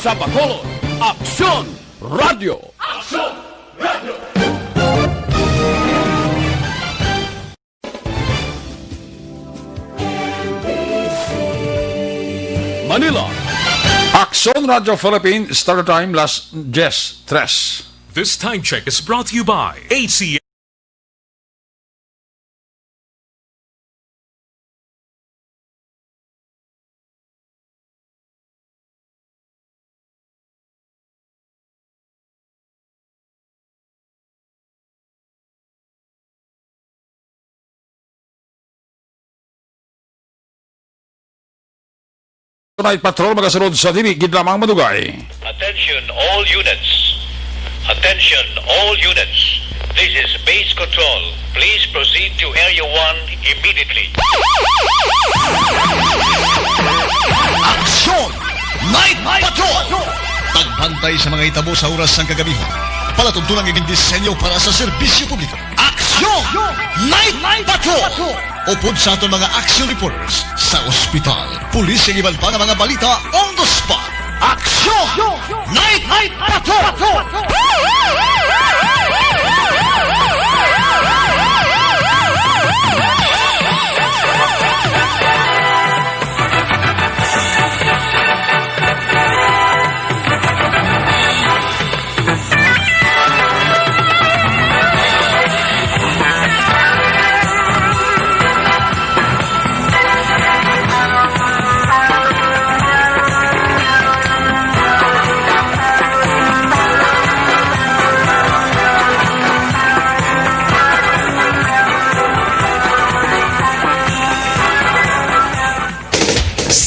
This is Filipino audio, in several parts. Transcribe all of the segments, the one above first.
sa Bacolod, Aksyon Radio! Aksyon Radio! Manila, Aksyon Radio Philippines, start time last 10:03. This time check is brought to you by ACM. Night Patrol magasunod sa dili gid lamang madugay. Attention all units. Attention all units. This is base control. Please proceed to area 1 immediately. Aksyon! Night Patrol! Tagbantay sa mga itabo sa oras ng kagabihan. Palatuntunang iging disenyo para sa serbisyo publiko. Aksyon! Night Patrol! Upod sa aton mga action reporters sa ospital, pulis ang iban pa ng mga balita on the spot. Aksyon! Night Patrol!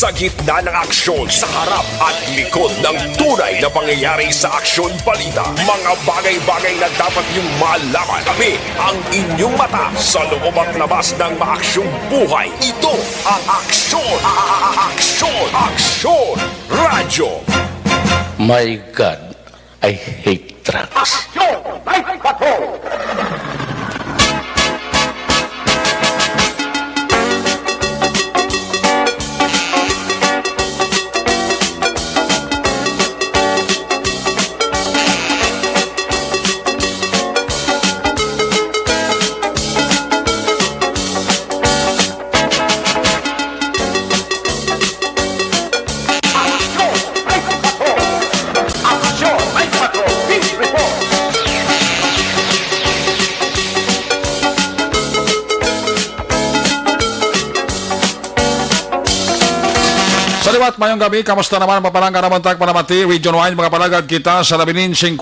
Sa gitna ng aksyon, sa harap at likod ng tunay na pangyayari sa Aksyon Balita, mga bagay-bagay na dapat niyong malaman. Kami ang inyong mata sa loob at labas ng maaksyong buhay. Ito ang Aksyon! Aksyon Radyo! My God, I hate trucks. Aksyon! Night Patrol! Saliwat, mayong gabi, kamusta naman ang papalangga naman tag panamati, Region 1, mga palagad kita sa 54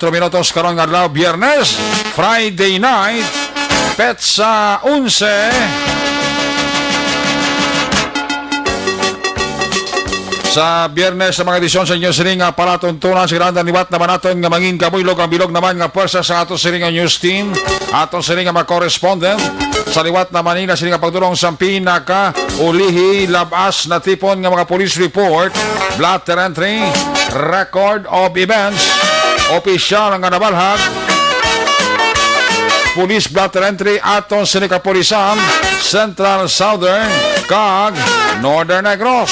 minutos karong adlaw, Biyernes, Friday night, petsa 11. Sa Biyernes sa mga edisyon sa inyo siring nga palatuntunan si Randa Niwat naman natin nga mangin kabuylog ang bilog naman nga pwersa sa ato siring nga news team, ato siring nga mga correspondent. Sa liwat na Manila, sila nga pagdulong sa pinaka-ulihi, labas na tipon ng mga police report, blatter entry, record of events, opisyal nga nabalhag, police blatter entry, aton sinikapulisan, Central Southern, kag Northern Negros.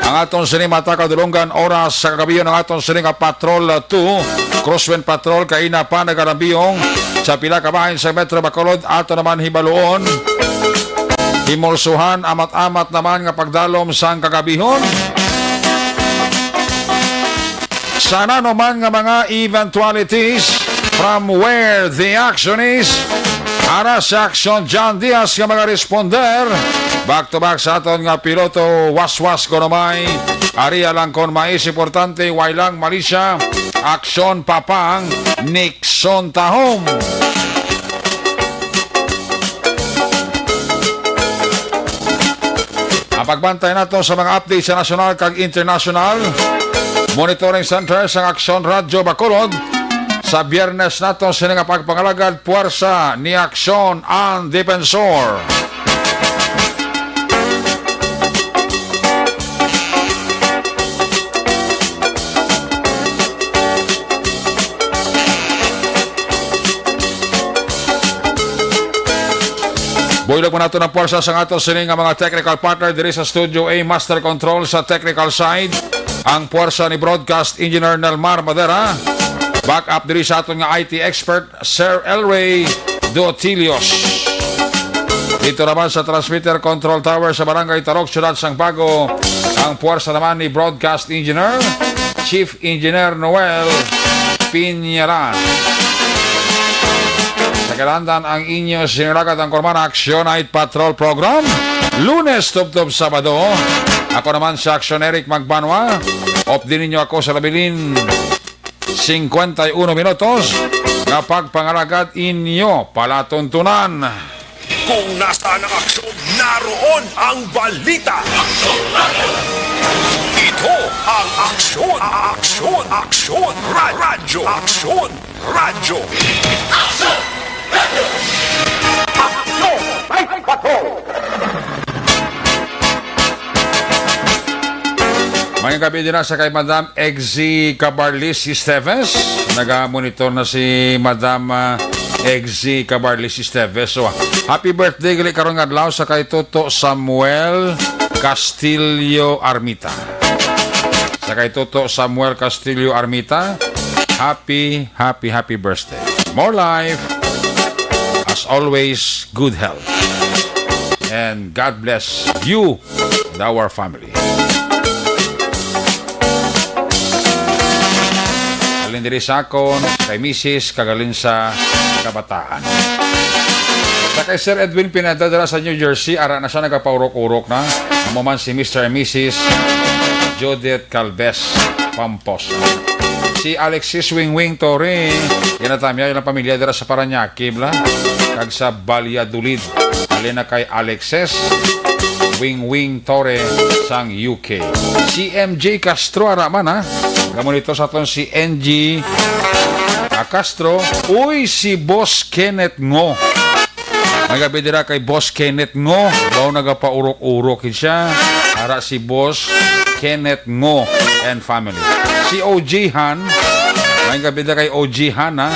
Ang aton sinimata kadulungan oras sa kagabiyon ng aton sininga Patrol 2, Crosswind Patrol, kaina pa nagarambiyong sa pila kabahin sa Metro Bacolod, ato naman hibaluon. Himulsuhan, amat-amat naman nga pagdalom sa kagabihon. Sana naman nga mga eventualities from where the action is. Ara sa Aksyon John Diaz nga mga responder. Back to back sa aton nga piloto waswas ko namay. Ariya lang kon mais importante, wailang Malaysia. Aksyon Papang, Nixon Tahom. Ang pagbantay nato sa mga updates sa national kag international. Monitoring Center sa Aksyon Radyo Bacolod. Sa Biyernes nato sila nga pagpangalagad puwersa ni Aksyon ang Defensor. Kabuilog mo nato ng porsa sa ato sining nga mga technical partner diri sa Studio A Master Control sa technical side. Ang porsa ni Broadcast Engineer Nelmar Madera. Back up diri sa aton nga IT expert Sir Elray Dotilios. Dito naman sa Transmitter Control Tower sa Barangay Tarok, Ciudad Sangbago, ang puwersa naman ni Broadcast Engineer, Chief Engineer Noel Piñaran. Sa kalandan ang inyo siniragat ang Kormana Action Night Patrol Program, Lunes, Tub-Tub, Sabado. Ako naman sa Action Eric Magbanwa. Off din ninyo ako sa labilin 51 minutos na pagpangaragat inyo palatuntunan. Kung nasaan ang aksyon, naroon ang balita. Ito ang aksyon, aksyon, aksyon, radyo, aksyon, radyo. May gabi din na sa kay Madam Egzy Cabarlis Esteves. Nag-monitor na si Madam Egzy Cabarlis Esteves. So, happy birthday gali karon nga adlaw sa kay Toto Samuel Castillo Armita. Sa kay Toto Samuel Castillo Armita, happy birthday. More life. As always, good health. And God bless you and our family. Kalin diri sa akon, kay Mrs. kagalin sa kabataan. Sa kay Sir Edwin pinadadala sa New Jersey, ara na siya nagapaurok-urok na. Amo man si Mr. and Mrs. Judith Calves Pamposa. Si Alexis Wing Torre, yan na tamya, yun ang pamilya dira sa Paranaque, bla. Kag sa Valladolid, alin na kay Alexis Wing Torre sang UK. Si MJ Castro ara man ha. Gamon ito sa aton si NG Castro. Uy, si Boss Kenneth Ngo. Nagabi dira kay Boss Kenneth Ngo. Daw nagapaurok-urok siya. Ara si Boss Kenneth Ngo and family. Si OG Han. May gabi dira kay OG Han ha.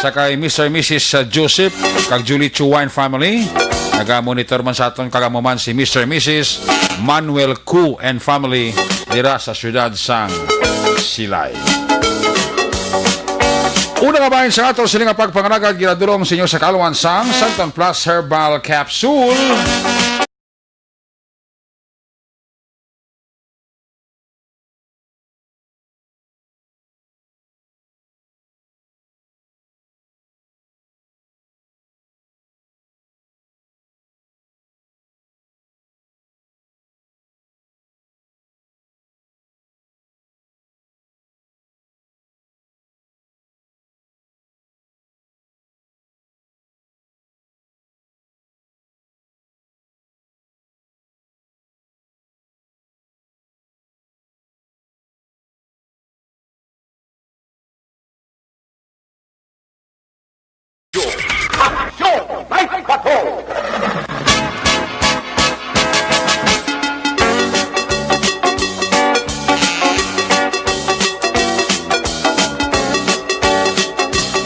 Sa kay Mr. and Mrs. Joseph kag Julie Chua and family. Naga-monitor man sa aton kagamuman si Mr. and Mrs. Manuel Ku and family dira sa siyudad sang Silay. Una nga bahin sa ato sila nga pagpanganagad ginadulong sa inyo sa Kaluan sang Santon Plus Herbal Capsule.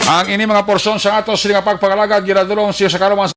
Ang ini mga porsyon sa ato sila nga pagpagalagad ginadulong siya sa Kaluan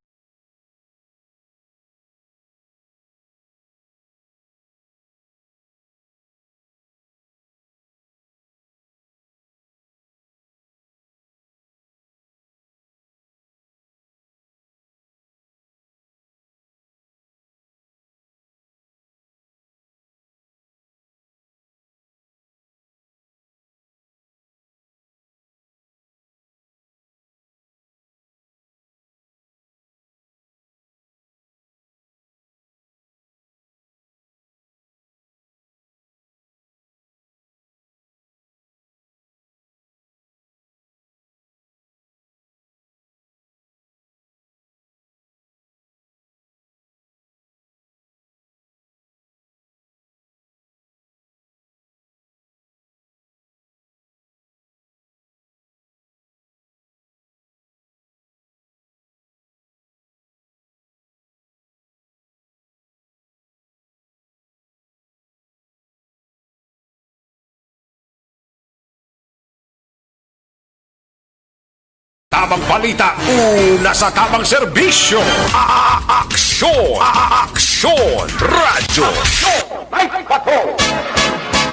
tamang balita, una sa tamang serbisyo. Aksyon! Aksyon! Radyo!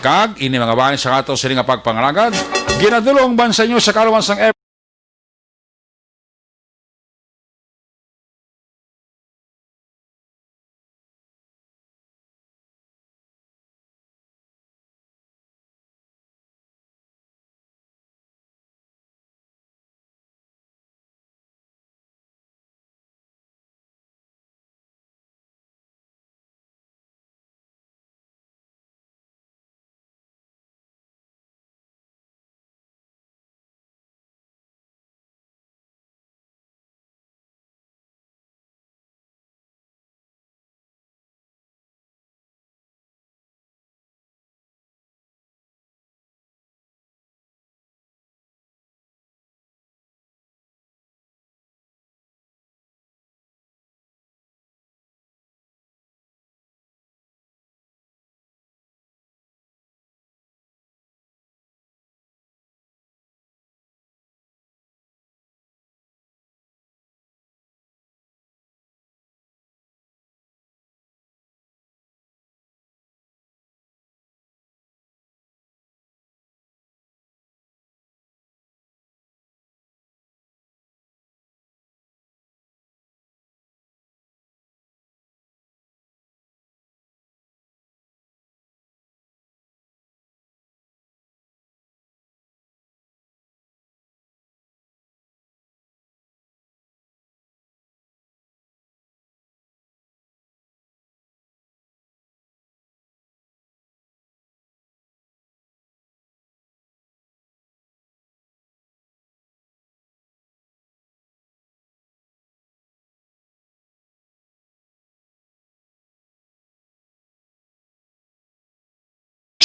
Kag, ini mga bahay sa kato sila nga pagpangalagad, ginadulong bansa nyo sa kaluwansang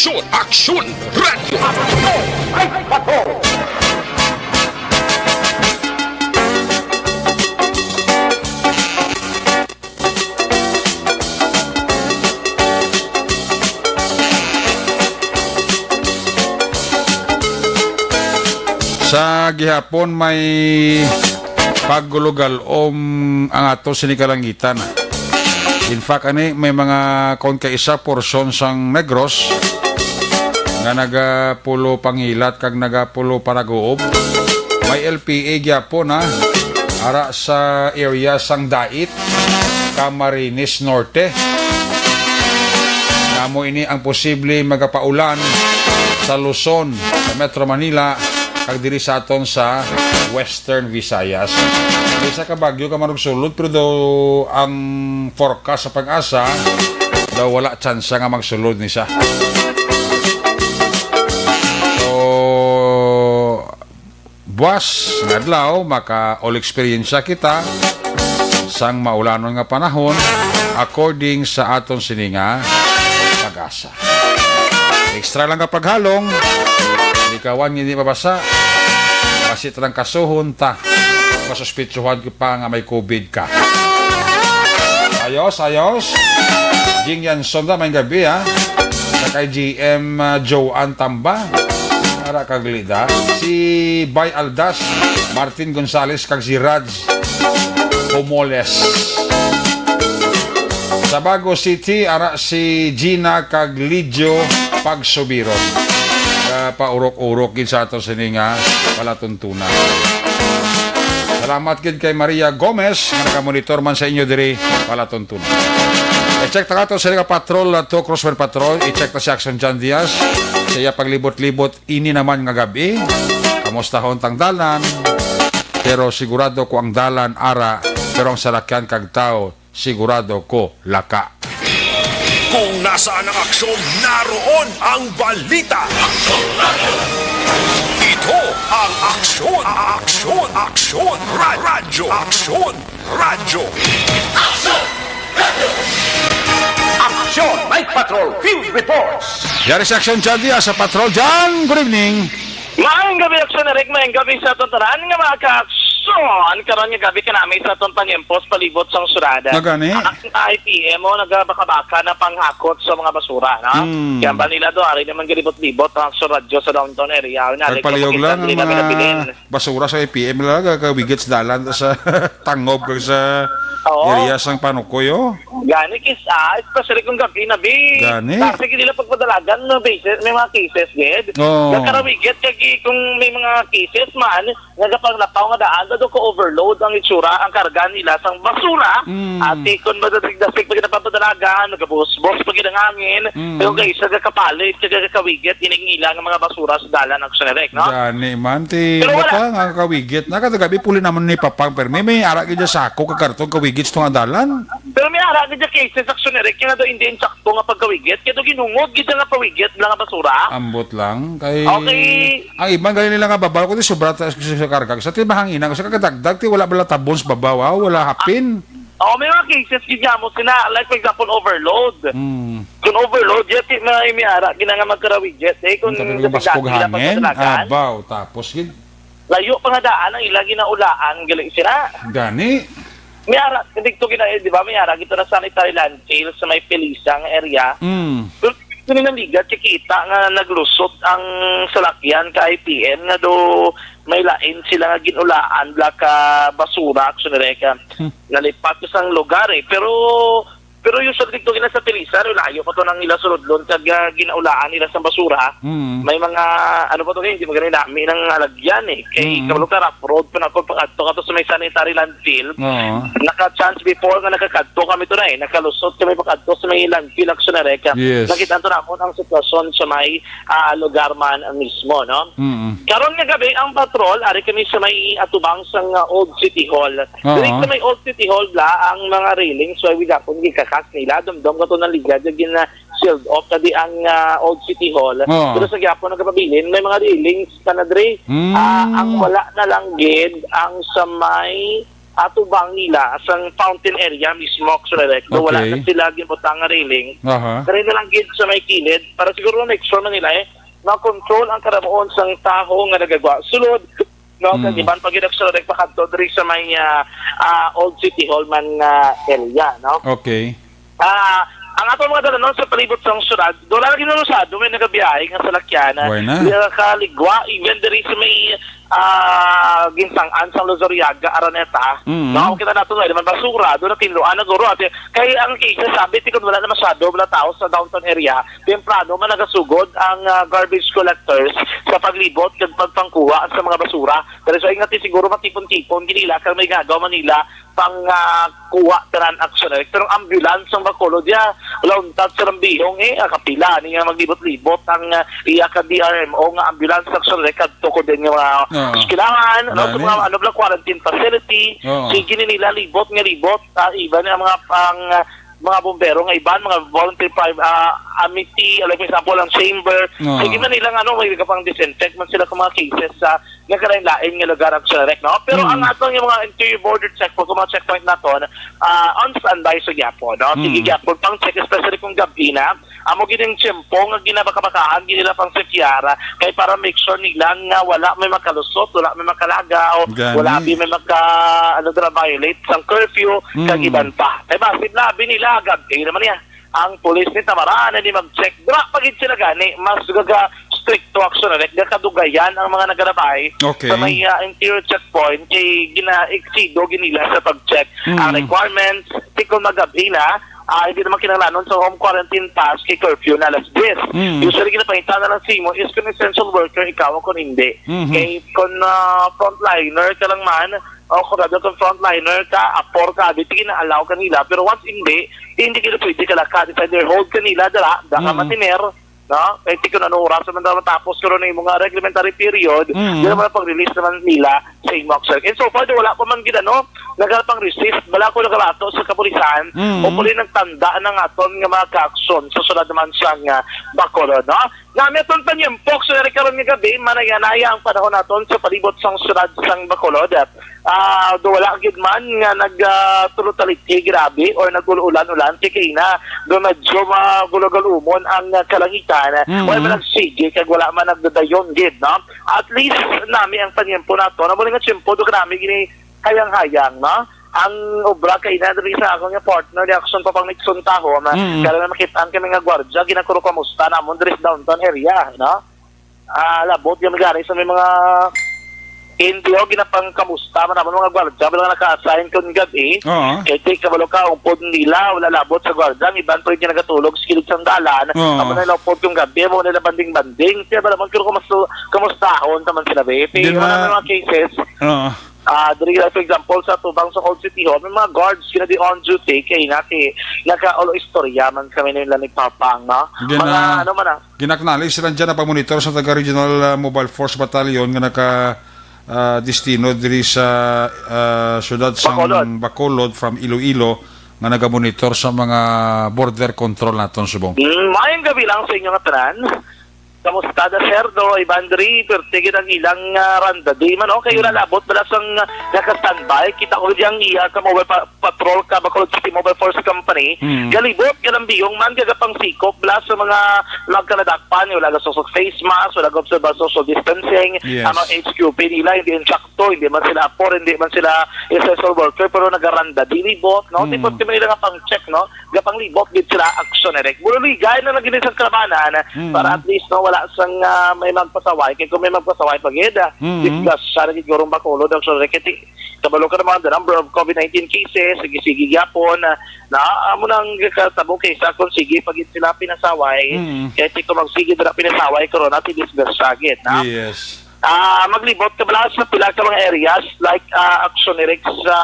Aksyon! Aksyon! Radyo! sa gihapon may paggulugal ang ato sinikalangitan. In fact, may mga kaun ka isa porsyon sang Negros nga nagapulo pangilat kag nagapulo paraguob. May LPA gyapon ara sa area sang Dait, Camarines Norte. Namo ini ang posible magapaulan sa Luzon, sa Metro Manila, kag diri sa aton sa Western Visayas. Isa ka bagyo ka manugsulod pero daw ang forecast sa Pag-asa daw wala tsansa nga magsulod ni siya. So buwas nga adlaw maka-all experience kita sang maulanon nga panahon according sa aton sininga Pag-asa. Extra lang ka paghalong, hindi kawan hindi mabasa, kasi talang kasuhon ta, masuspitsuhan ko pa nga may COVID ka. Ayos, ayos. Jing Yanson da, may gabi sa kay GM Joanne Tamba, para kaglida. Si Bay Aldas, Martin Gonzales, kag si Raj Homoles. Sa Bago City, ara si Gina kag Lidio Pagsubiron. Paurok-urok gid sa ato sininga palatuntunan. Salamat gid kay Maria Gomez nga nakamonitor man sa inyo diri palatuntunan. I-check ta kato sa patrol to Crossman Patrol, i-check ta si Action John Diaz. Siya paglibot-libot ini naman nga gabi. Kamusta hon tang dalan? Pero sigurado ko ang dalan ara, pero ang salakyan kag tao sigurado ko laka. Kung nasaan ang aksyon, naroon ang balita. Ito ang aksyon, aksyon, aksyon, radyo, aksyon, radyo. Aksyon! Night Patrol Field Reports! Yari si Action John Diaz sa Patrol. John, good evening. Maayong gabi, Aksyon Eric. Maayong gabi sa tuntanan nga mga kaks. aksyon karon nga gabi ka namin sa atong panyempos palibot sang surada. Nagani? Ang IPM mo nagabaka-baka na panghakot sa mga basura, no? Kaya ba nila do ari naman galibot-libot ang sa radyo sa downtown area. Nagpaliyog lang ang mga basura sa APM lang, kawigit sa dalan sa tangob kag sa area sang panukoy, oh. Gani especially kung gabi na bi. Gani. Kasi nila pagpadalagan no basis may mga cases gid. Oh. Nakarawigit kagi kung may mga cases man nagapaglapaw nga daan do ko overload ang itsura ang karga nila sang basura. At kung madadig-dasig pag napapadalagan nagabus-bus pag ang hangin. Pero guys sa kapalit kag kawigit iningila nga mga basura sa dalan ang Sunirek, no? Gani man ti Pero wala. bata nga kawigit na kadagabi puli naman ni papang permi may ara gid sako ka karton kawigit sa nga dalan. Pero may ara gid cases sa Sunirek nga do hindi insakto nga pagkawigit kaya do ginungod gid nga pawigit lang nga basura. Ambot lang kay Okay. ang ibang galing nila nga babaw ko ti sobra ta sa karga sa ti mahangina kasi kadagdag ti wala bala tabons babaw wala hapin. May mga cases gid mo sina like for example overload. Kung overload jet may ara ginanga magkarawig jet kung Baskog hangin, abaw tapos gid layo pa nga daan ang ila ginaulaan gali sila. gani. May ara dito di ba may ara gito na sanitary landfill sa may Pelisang area. Pero ito nang ligat kita nga naglusot ang salakyan ka IPM nga do may lain sila nga ginulaan bla ka basura Sunireka. Nalipat ko sang lugar pero yung sa dito gina sa Pilisan layo pa to nang ila sulodlon kag ginaulaan nila sa basura. May mga ano pa to hindi magaling dami nang alagyan kay kabalo ka road pa na ko pagadto ka to sa may sanitary landfill. Naka-chance before nga nakakadto kami to na nakalusot kami pagadto sa may landfill ang Sunireka. Yes. Nakita to namon ang sitwasyon sa may lugar man mismo, no? Karon nga gabi ang patrol ari kami sa may atubang sang Old City Hall. Dili sa may Old City Hall bla ang mga railings so we gapon gikakas nila dumdom ka to ng ligad gin na shield off kadi ang Old City Hall. Pero sa gyapon nagapabilin may mga railings kanadre. Ang wala na lang gid ang sa may atubang nila sang fountain area mismo Sunirek. Okay. Wala na sila ginbutang nga railing. Kaya na lang gid sa may kilid para siguro make sure man nila na-control ang karamoon sang taho nga nagagwa sulod no kasi ban pag Sunirek pakadto diri sa may Old City Hall man area, no? Okay. Ang ato mga dalanon sa palibot sang syudad, doon lagi na lusado may nagabiyahe nga sa Lakiana. Kaligwa, even diri sa may ginsangan sa Luzuriaga, Araneta. No, kita nato nga naman basura, doon na tinluan na guro. Kaya ang case sabi tikod wala na masyado wala tao sa downtown area. Temprano man nagasugod ang garbage collectors sa paglibot kag pagpangkuha sa mga basura. Pero so ingati siguro matipon-tipon ginila kag may gagaw Manila pang kuha tanan action. Pero ambulance ang bakulo dia wala untat sa rambihong kapila ni nga maglibot-libot ang iya ka DRMO nga ambulance action record to din nga kailangan ano bla quarantine facility sige nila libot iban ang mga bombero nga iban mga volunteer amity like example ang chamber sige man nilang may kapang disinfect man sila kung mga cases sa nagkalain-lain nga lugar ang Sunirek, no? Pero ang atong yung mga interior border checkpoint kung mga checkpoint naton on standby sa Gyapon, no? Sige Gyapon pang check especially kung gabi na amo gining tiyempo nga ginabaka-bakahan ginila pang sekyara kay para make sure nila nga wala may makalusot, wala may makalagaw, wala may violate sang curfew kag iban pa. Kay basit labi nila gabi naman niya. Ang pulis ni Tamarana ni mag-check. Dra pagid sila gani mas strict to action like kadugayan ang mga nagarabay sa may interior checkpoint kay gina-exido ginila sa pag-check ang requirements tikon magabi na hindi naman kinalanon sa home quarantine pass kay curfew na alas 10. Usually ginapahinta na lang simo is kung essential worker ikaw kung hindi. Kay kung frontliner ka lang man o kung frontliner ka, apor ka, di ginaallow kanila. Pero once hindi ka pwede ka lakad. It's either hold kanila, daka matiner, no? Kaya di ko na oras naman daw matapos ko rin yung mga reglementary period, di naman pag-release naman nila sa Imoxer. And so far, wala pa man ginano, nagalapang resist, wala ko nagalato sa kapulisan, o puli nagtanda ng aton nga mga ka-aksyon sa sunod naman siyang Bacolod, no? Namin itong tanyempok, so karon nga gabi, manayanaya ang panahon naton sa palibot sang syudad sang Bacolod. Do wala gid man nga nagtulutalitti grabe or nagululan-ulan kay na do medyo magulog-umon ang kalangitan. Wala man nagsige kag wala man nagdadayon gid, no? At least nami ang tanyempo nato. Namo nga tiyempo do nami gini hayang-hayang, no? Ang obra kay na diri sa akong nga partner di action pa pang Nixon taho kaya na makitaan kami nga gwardiya ginakuro kamusta namon diri sa downtown area, no? Labot yung gari sa may mga Indio ginapang kamusta man namon mga gwardiya bilang naka-assign kun gabi. Kay take kabalo ka umpod nila wala labot sa gwardiya ang iban pa rin nagatulog sa kilid sang dalan. Amo na upod yung gabi mo nila banding-banding kaya bala man kuro kamustahon taman sila be. Pero na mga cases. Diri for example sa tubang sa Old City Hall may mga guards sila di on duty kay naka-olo istorya man kami nila nagpapang, no? Mga ano man Ginaknali sila dyan na pamonitor sa taga-regional mobile force battalion nga naka destino diri sa syudad sang Bacolod from Iloilo nga nagamonitor sa mga border control naton subong. Mayang gabi lang sa inyo nga tanan. Kamusta da Serdo, Ibandri, pertigid ang ilang randa. Di man, okay, yun labot, balas ang naka-standby. Kita ko diyang iya ka mobile patrol ka, Bacolod City Mobile Force Company. Galibot, galambiyong man, gagapang sikop, balas sa mga magkanadakpan, wala ga social face mask, wala ga observa social distancing, ang HQP nila, hindi insakto, hindi man sila apor, hindi man sila essential worker, pero nagaranda, di libot, no? Di po nila nga pang check, no? Gapang libot, di sila action, erek. Buligay na naginis ang kalabanan, para at least, no, wala sang may magpasaway kay kung may magpasaway pagida discuss sa rin gurong Bacolod ang soreketi kabalo ka naman the number of COVID-19 cases sige gyapon na amo nang katabo kay sa kung sige pagit sila pinasaway kay tiko magsige dira pinasaway karon natin discuss sagit na maglibot ka bala sa pila ka mga areas like action direct sa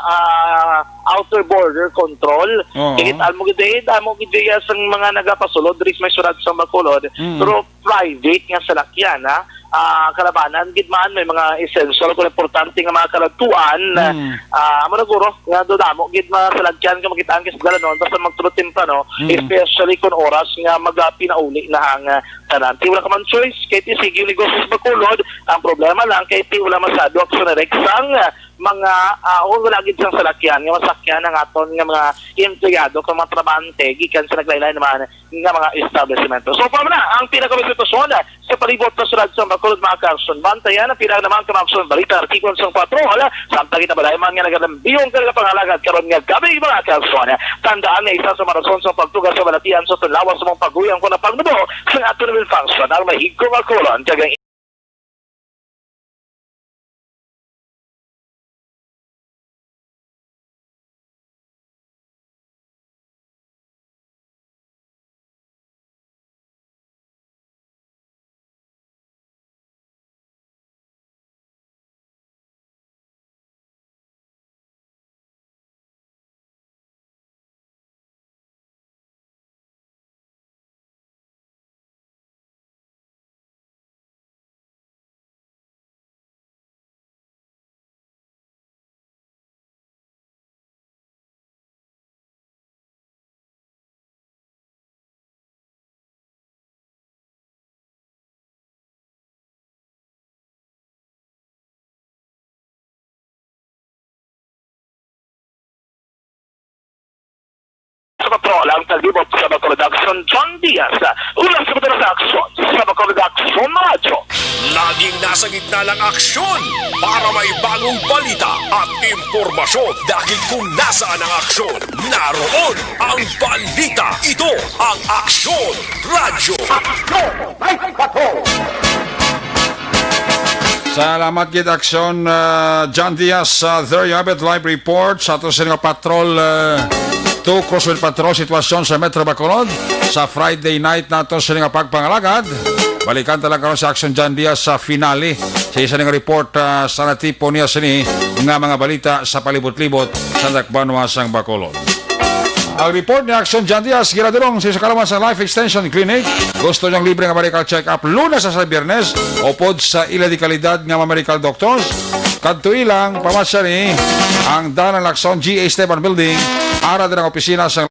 outer border control. Kaya mo gid damo gid sang mga nagapasulod diri sa syudad sa Bacolod pero private nga salakyan kalabanan gid man may mga essential kung importante nga mga kalagtuan amo na guro nga do damo gid mga salakyan ka makitaan kay sa dalanon basta magtulutin pa no especially kun oras nga magpinauli na ang tanan. Wala ka man choice kay sige negosyo sa Bacolod ang problema lang kay wala masyado action direct sang mga wala gid sang salakyan nga masakyan ang aton nga mga empleyado kung mga trabahante gikan sa naglaylay naman nga mga establishmento. So pa na ang pinaka-sitwasyon sa palibot sa syudad sa Bacolod mga Carson. Bantayan ang pinaka naman kamapson balita artikul sang patrol samtang kita balay man nga nagalambiyong talaga pangalagad karon nga gabi mga Carson. Tandaan nga isa sa marason sa pagtugas sa balatian sa lawas sa mga paguyang ko na pagnubo sa aton will function ang mahigko Bacolod kagang sa patrol ang talibot sa Bacolod Action John Diaz ulang sa patrol sa aksyon sa Bacolod Action Radyo. Laging nasa gitna ng aksyon para may bagong balita at impormasyon dahil kung nasaan ang aksyon, naroon ang balita. Ito ang Aksyon Radyo. Salamat gid aksyon John Diaz. There you have it, live report sa ato sa nga patrol 2 Crosswell Patrol sitwasyon sa Metro Bacolod sa Friday night nato sa nga pagpangalagad. Balikan talaga karon sa aksyon John Diaz sa finale sa isa nga report sa natipo niya sini nga mga balita sa palibot-libot sa Dakbanwa sang Bacolod. Ang report ni Action John Diaz giradulong sa Kalaman sa Life Extension Clinic. Gusto niyang libre nga medical check-up Lunes sa Biyernes upod sa ila di kalidad nga mga medical doctors. Kadto ilang pamasya ni ang Dalan Lacson G.A. Esteban Building ara din ang opisina sa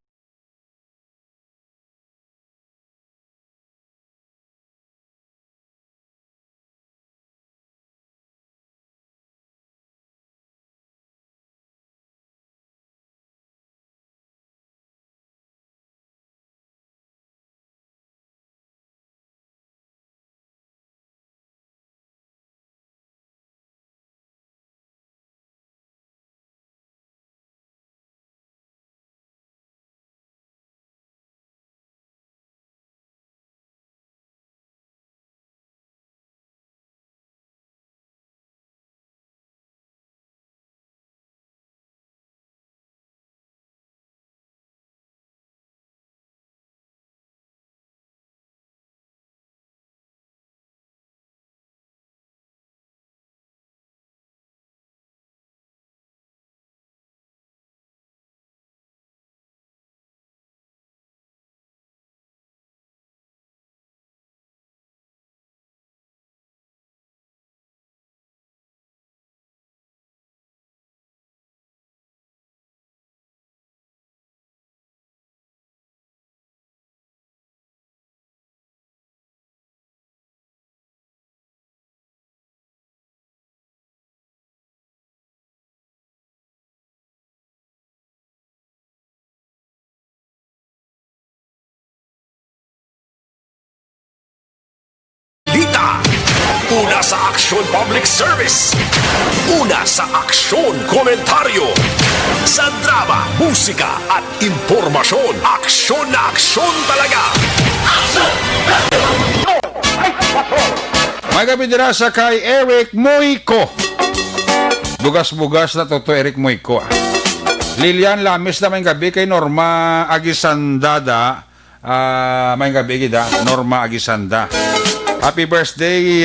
sa Aksyon Public Service. Una sa aksyon, komentaryo. Sa drama, musika at impormasyon. Aksyon na aksyon talaga. May gabi dira sa kay Eric Moico. Bugas-bugas na to Eric Moico. Lilian Lamis na may gabi kay Norma Agisandada. May gabi gida, Norma Agisanda. Happy birthday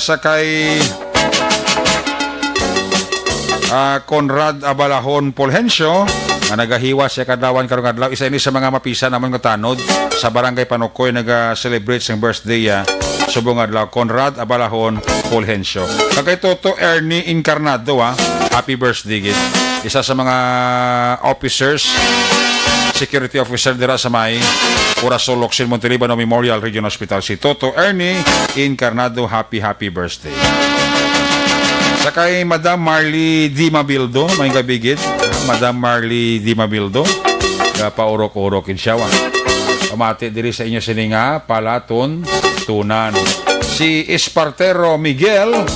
sa kay Conrad Abalahon Polhencio nga nagahiwa siya kadawan karong adlaw. Isa ini sa mga mapisa naman nga tanod sa Barangay Panukoy naga-celebrate sang birthday subong adlaw. Conrad Abalahon Polhencio. Kagay Toto Ernie Incarnado happy birthday gid. Isa sa mga officers, security officer dira sa may Corazon Locsin Montelibano Memorial Regional Hospital. Si Toto Ernie Incarnado, happy birthday. Sa kay Madam Marley Di Mabildo, may gabigit. Madam Marley Di Mabildo, paurok-urokin siya. Pamati diri sa inyo sininga, palaton, tunan. Si Espartero Miguel,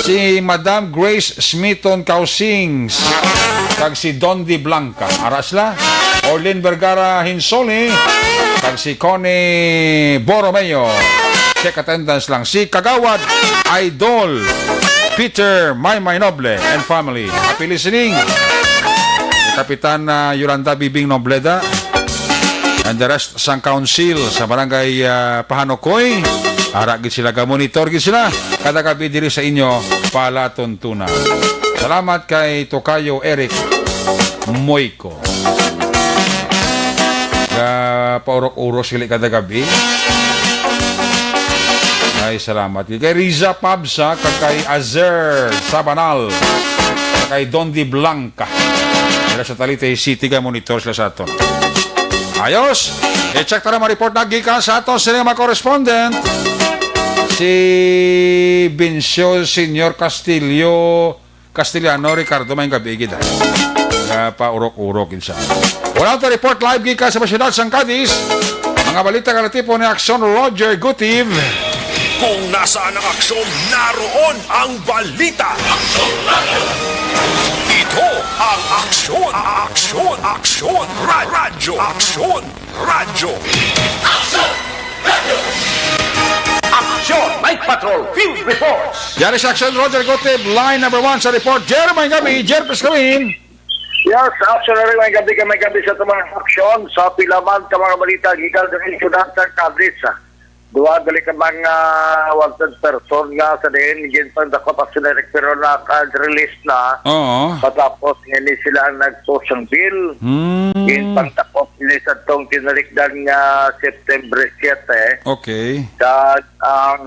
si Madam Grace Smithon Causings, kag si Dondi Blanca, arasla. Orlin Vergara Hinsoli, kag si Connie Borromeo. Check attendance lang. Si Kagawad Idol Peter Maymay Noble and family. Happy listening. Kapitan Yolanda Bibing Nobleda and the rest sang council sa barangay Pahanokoy. Ara gid sila ga-monitor gid sila kada gabi diri sa inyo palatuntunan. Salamat kay Tokayo Eric Moico. Paurok-uros sila kada gabi. Ay, salamat. Kay Riza Pabsa, kay Azer Sabanal, kay Dondi Blanca. Sila sa Talitay City, kay monitor sila sa ato. Ayos! I-check tayo ma-report na gikan sa ato sila mga correspondent. Si Bincio Senior Castellano Ricardo, may gabi gida. Paurok-urok insa. Wala ito report live gikan sa Masyudad Sang Cadiz. Mga balita kalatipo ni Aksyon Roger Gutiv. Kung nasaan ang aksyon, naroon ang balita. Ito ang aksyon, radyo. Aksyon Night Patrol Field Reports. Yari sa Aksyon Roger Gutiv, line number 1 sa report. Jeremy Gabi, Jerpes Kawin. Yes, actually, may gabi sa mga aksyon sa pilaman ka mga balita gikan sa Syudad Sang Cadiz. Dua dali ka mga wanted person nga sa din ginpan da ko pasinirek pero naka-release na. Oo. Patapos ngayon sila nag-post ng bill. Ginpan tapos nila sa tong kinarikdan nga September 7. Okay. Kag ang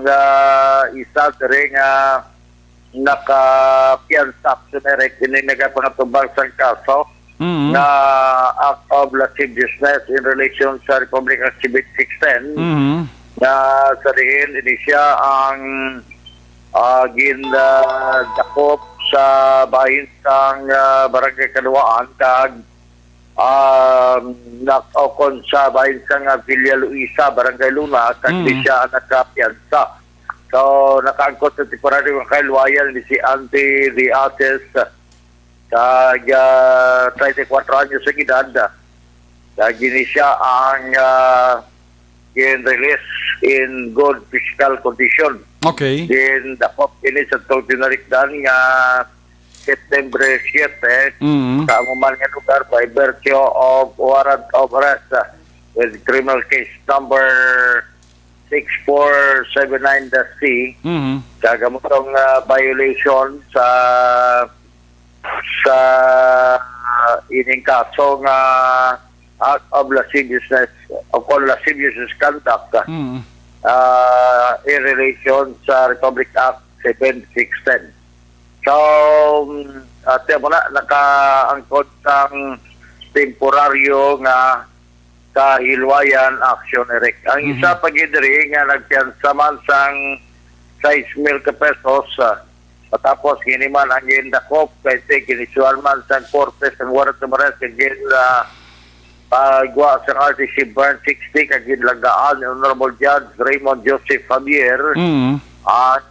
isa rin nga naka-piansa sinirek din nagapangatumbang sang kaso na act of lasciviousness in relation sa Republic of Cibit 610 na sarihin ini siya ang gindakop sa bahin sang barangay Kaluwaan kag nakokon sa bahin sang Villa Luisa barangay Luna kag di siya nakapiansa. So nakaangkot sa temporary mga loyal ni si Auntie Riates kag 34 anyos sa edad. Kag ini siya ang release in good physical condition. Okay. Then dakop ini sa tong tinarikdan nga September 7 sa amuman nga lugar by virtue of warrant of arrest with criminal case number 6479-C kagamutong violation sa ining kaso nga act of lasciviousness of all lasciviousness conduct in relation sa Republic Act 7610. So, ate mo na, nakaangkot ang temporaryo nga kahilwayan action erect. Ang isa pagidiri nga nagpiansa man sang 6,000 pesos patapos giniman ang gindakop kay ginisual man sang Cortes and warrant of arrest again pagwa sa RTC Burn 60 kag ginlagaan ni Honorable Judge Raymond Joseph Javier ang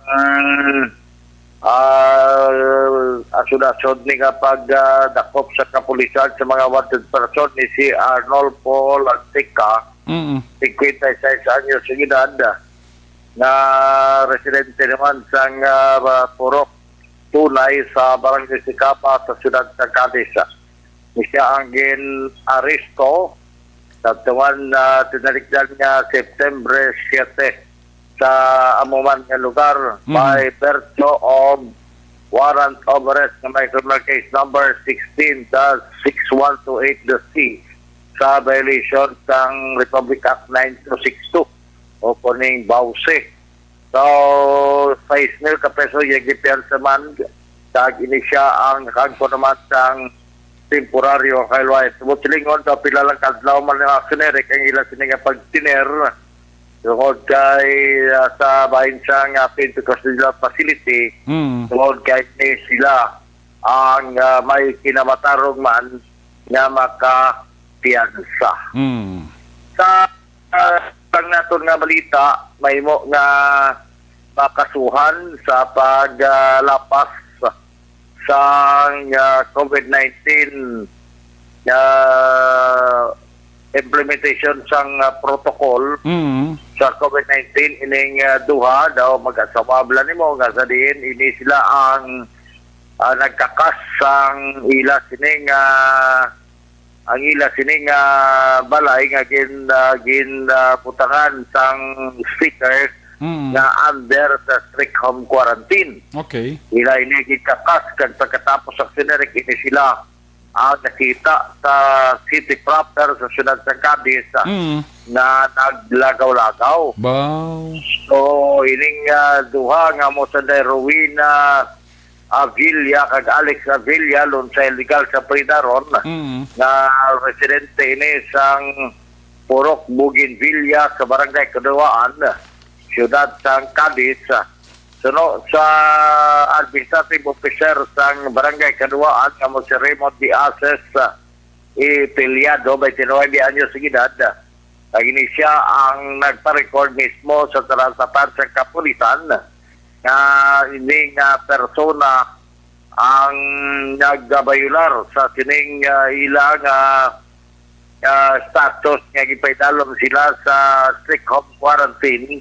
asunasod ni kapag dakop sa kapulisan sa mga wanted person ni si Arnold Paul Antica, 56 anyos ng edad, na residente naman sa Purok Tunay sa Barangay Sikapa sa siyudad ng Cadiz. Siya ang gin-aresto sa tuwan na tinalikdan nga September 7 sa amuman nga lugar by virtue of warrant of arrest na may criminal case number 16-6128-C sa violation ng Republic Act 9262 o kuning bawse. So, 6,000 ka peso yung gipiyansa man tag ini siya ang kagpo naman sang temporaryo kay Luay. Tubot silingon daw pila lang kadlaw man ng aksyonere kay ilang sininga pagtiner tungod kay sa bahin siyang Pinto Castilla facility tungod kay ni sila ang may kinamatarong man nga makapiyansa. Sa pang naton nga balita, may mo nga makasuhan sa paglapas sa COVID-19 implementation sang protocol sa COVID-19 ining duha daw mag-asawabla nimo nga sa diin ini sila ang nagkakas sang ila sining ang ila sining balay nga gin putangan sang sticker nga under the strict home quarantine. Okay. Ila ini gikakas kag pagkatapos ang sinerik ini sila ang nakita sa city proper sa siyudad ng Cadiz na naglagaw-lagaw. Wow. So ining duha nga mo sa Rowena Avilla kag Alex Avilla lon sa illegal sa Pridaron na residente ini sang Purok Bougainvillea sa Barangay Kadawaan, siyudad sang Cadiz. Suno sa administrative officer sang Barangay Kadawaan nga mo si Raymond Diases Piliado, 29 anyos ng edad. Ini siya ang nagpa-record mismo sa tarasapan sa kapulisan na hindi nga persona ang naggabayular sa sining ilang status nga gipaydalom sila sa strict home quarantine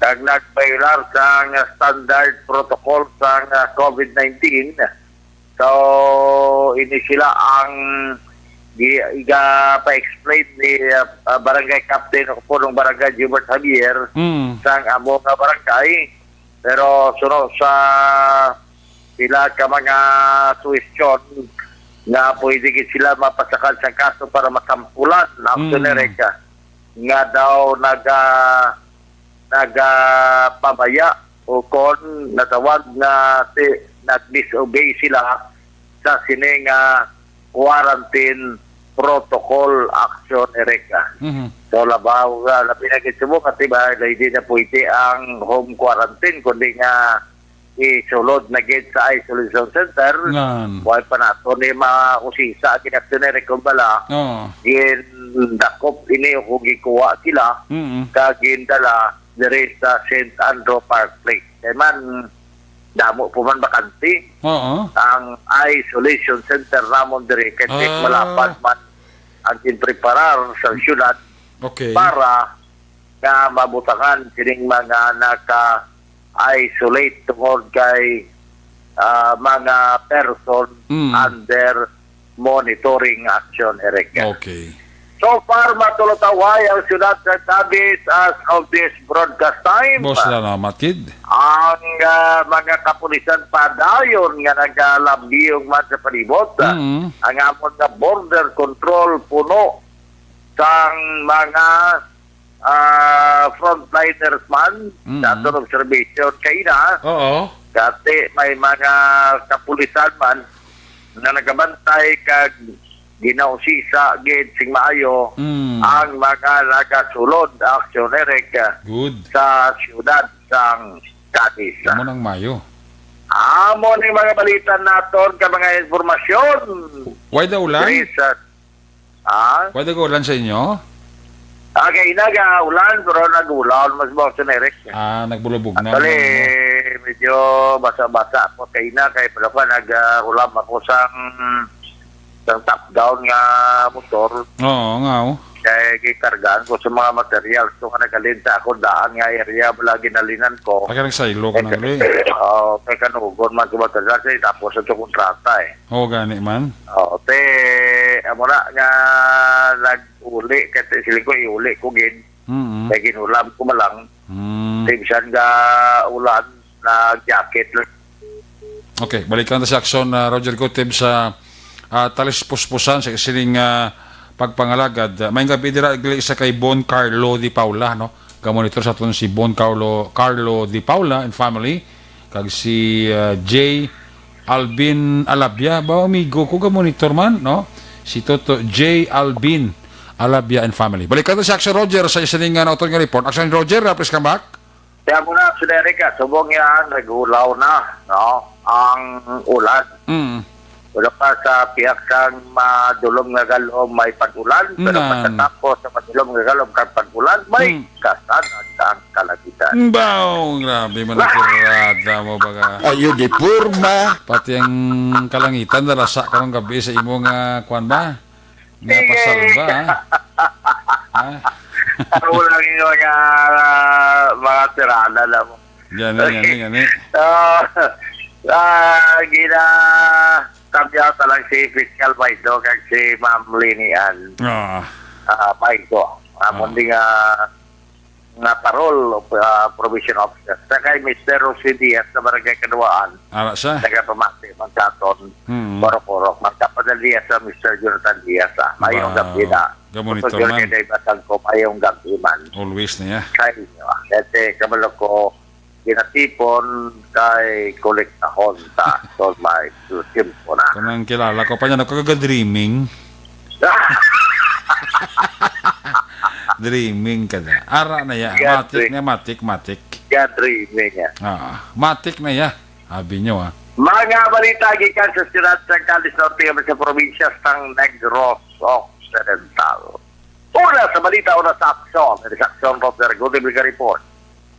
kag nagbayular sa standard protocol sa COVID-19. So ini sila ang pa-explain ni barangay captain o punong barangay Gilbert Javier sa amo nga barangay. Pero sunod sa sila ka mga suwestyon nga pwede sila mapasakan sa kaso para masampulan na aksyonere ka nga daw nagpabaya o kon natawag na nag-disobey sila sa sining quarantine protocol action ereka. So labaw na pinagitsubok at iba hindi na pwede ang home quarantine kundi nga isulod na gate sa isolation center. Why pa nato ni mausisa kinaksyonere kung bala gindakop ini o gikuha sila kagindala dire sa St. Andrew Park Place. Kaya man damo po man bakanti ang isolation center namon dire kasi malapad man ang preparar sa syudad para na mabutangan sining mga naka-isolate tungod kay mga person under monitoring action ereka. Okay. So far, matulotaway ang siyudad ng Cadiz as of this broadcast time. Boss salamat, kid. Ang mga kapulisan pa dayon nga nagalambiyong man sa palibot. Ang amon nga border control puno sang mga frontliners man sa tunog servisyon kay na. Kasi may mga kapulisan man na nagabantay kag ginausisa gid sing maayo ang mga nagasulod aksyoner sa siyudad sang Cadiz. Amo nang Mayo. Amo ni mga balita naton ka mga informasyon. Why the ulan? Why the ulan sa inyo? Okay, nag-ulan, pero nag-ulan, mas ba sa Eric? Nagbulubog na. Actually, medyo basa-basa ako kay na, kay pala pa nag-ulam ako sa top-down nga motor. Oo, nga. Kaya kikargaan ko sa mga materials. So, nagalinta ako daan nga area, wala ginalinan ko. Pagka nagsaylo ka na rin. Oo, kay kanugon man ko materials, tapos sa kontrata Oo, gani man. Oo, amo na nga nag-uli, kasi sila ko iuli ko gin. Kaya ginulam ko malang. Tingsan nga ulan na jacket. Okay, balikan na sa aksyon Roger Gotib sa talis-puspusan sa isiling pagpangalagad. May gabi dira isa kay Bon Carlo Di Paula, no? Kamonitor sa aton si Bon Carlo Di Paula and family. Kag si J. Albin Alabia, ba amigo ko kamonitor man, no? Si Toto J. Albin Alabia and family. Balikan na sa aksyon Roger sa isiling nautol nga report. Aksyon Roger, please come back. Kaya muna, Suderika, subong yan, nag-ulaw na, no? Ang ulan. Wala pa sa piyak kang madulong nga galom may pag-ulan, pero pagkatapos sa madulong nga galom kang pag-ulan, may kasanan sa ang kalagitan. Bao, grabe man ang kirada mo baga. Ayo di purma. Pati ang kalangitan, narasa ka ng gabi sa imong kwan ba? Nga pasalba, ha? Ulang nyo nga mga tirada na mo. Gani. Tabyata lang si Fiscal Baido kag si Ma'am Linian. Baido. Amon di nga parol provision officer. Sa kay Mr. Rosy Diaz na barangay Kaduaan. Ara siya? Nagapamati man sa aton. Borok-borok. Magkapadal Diaz sa Mr. Jonathan Diaz. Mayong gabi na. Gamonitor man. man. Kaya basal ko mayong gabi man. Always niya. Sa inyo. Kasi kabalo ko ginatipon kay kolektahon ta. So may simpo na. Kanang kilala ko pa niya, nagkaka-dreaming. Dreaming ka na. Ara na ya. Matik. Kaya dreaming niya. Matik na ya. Sabi nyo, Mga balita gikan sa Ciudad Sangkalis Norte sa probinsya ng Negros Occidental. Una sa balita, una sa aksyon. Sa aksyon, Roger Gotib report.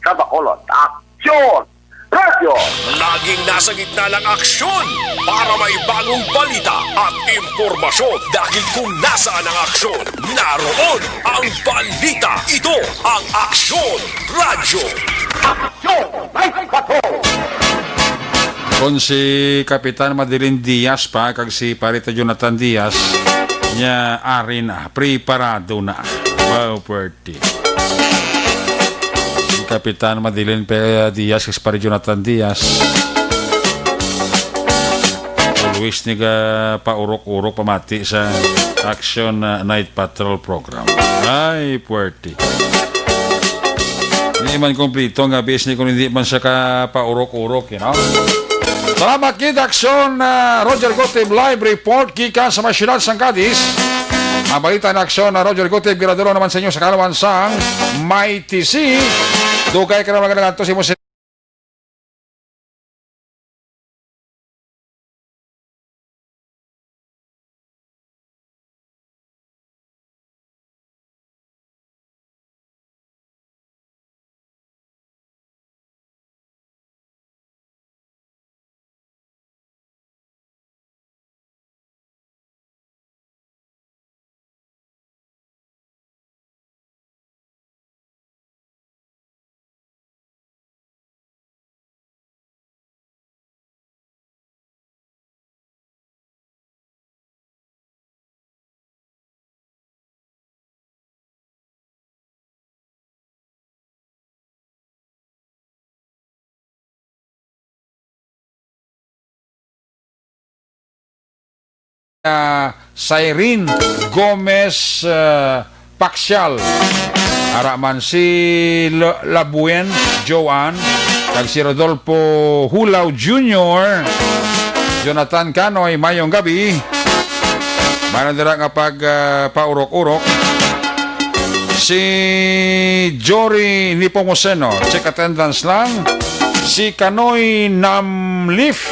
Sa Bacolod, aksyon! Radio! Laging nasa gitna ng aksyon para may bagong balita at impormasyon dahil kung nasaan ang aksyon, naroon ang balita. Ito ang Aksyon Radio. Aksyon! Night Patrol! Kung si Kapitan Madeline Diaz pa, kag si Parita Jonathan Diaz, niya ari na, preparado na. Wow, party. Si Kapitan Madeline Diaz, kag si Parita Jonathan Diaz, always niga paurok-urok pamati sa Action Night Patrol program. Ay, party. Hindi man kumplito nga business kung hindi man siya ka paurok-urok, you know? Salamat kid aksyon Roger Gotib live report gikan sa Masyudad sang Cadiz. Ang balita na aksyon Roger Gotib giradero naman sa inyo sa kalawan sang Mighty Sea. Dugay ka naman ganito si Mose Cyrene Gomez Paxial, araman si Labuen Joan, kag si Rodolfo Hulaw Jr., Jonathan Canoy, mayong gabi. Mayroon dira nga pag paurok-urok. Si Jory Nipomuceno, check attendance lang. Si Canoy Namlif,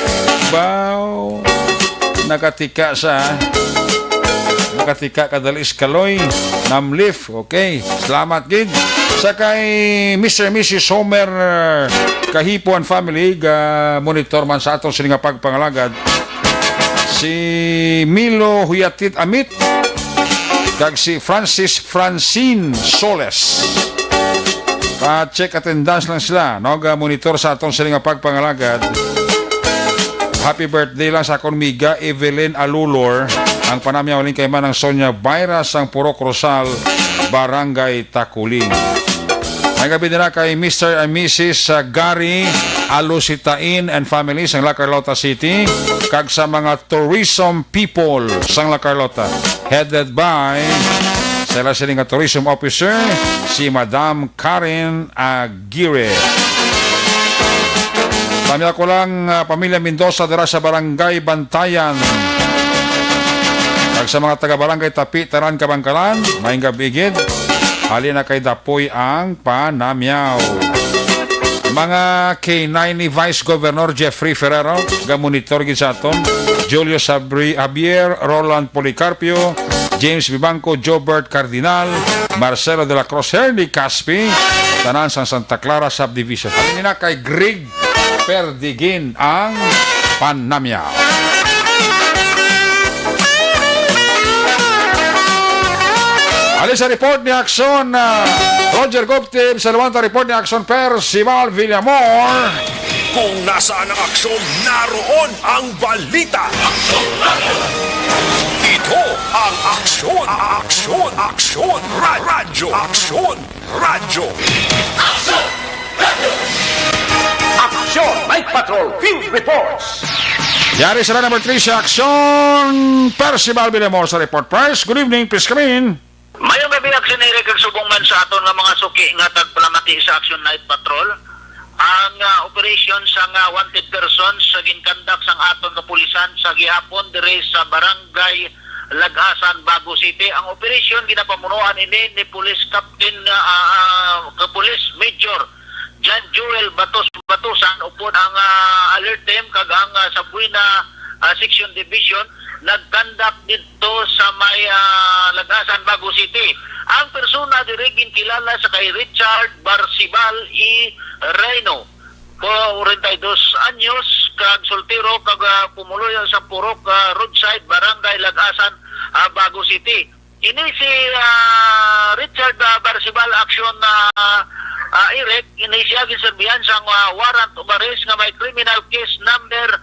nakatika sa Katika Kadalis Kaloy, Namlif, okay, salamat gid. Sa kay Mr. and Mrs. Homer Kahipuan family, monitor man sa atong sininga pagpangalagad. Si Milo Huyatit Amit, kag si Francis Francine Soles. Pa-check attendance lang sila, no? Monitor sa atong sininga pagpangalagad. Happy birthday lang sa akong miga Evelyn Alulor, ang panamya waling kay manang Sonia Bayra sang Purok Rosal, Barangay Takuling. May gabi din na kay Mr. and Mrs. Gary Alusitain and family sang La Carlota City, kag sa mga tourism people sang La Carlota, headed by sila siling tourism officer si Madam Karen Aguirre. Pamilya ko lang, pamilya Mendoza dira sa Barangay Bantayan. Kag sa mga taga-barangay Tapi, Taran, Kabangkalan, maing gabigid, halina kay Dapoy ang panamyaw. Mga K9 ni Vice Governor Jeffrey Ferrero, gamonitor gid sa aton, Julio Javier, Roland Policarpio, James Vivanco, Jobert Cardinal, Marcelo de la Cruz, Hernie Caspi, tanan sa Santa Clara Subdivision. Halina kay Greg Perdigin ang panamyaw. Alis sa report ni Action Roger Guptib, sa lumang report ni Action Percival Villamor. Kung nasaan ang aksyon, naroon ang balita. Ito ang aksyon, aksyon, aksyon, radyo, aksyon, radyo. Action Night Patrol Field Reports. Yari sila number 3 sa Action Percival Villamor sa report. Price, good evening, please come in. Mayong gabi Action Eric kag subong man sa aton nga mga suki nga tagpalamati sa Action Night Patrol. Ang operation sa wanted persons sa ginkandak sang aton kapulisan sa gihapon dire sa Barangay Lagasan, Bago City. Ang operation ginapamunuan ini ni Police Captain Police Major John Joel Batusan upon ang alert team kag ang sa Buena Section Division nagkandak dito sa may Lagasan, Bago City. Ang persona diri ginkilala sa kay Richard Barcibal E. Reyno, 42 anyos, kag soltero, kag pumuloy sa Purok Roadside, Barangay Lagasan, Bago City. Ini si Richard Barcibal Action Eric, ini siya giserbihan sang warrant of arrest nga may criminal case number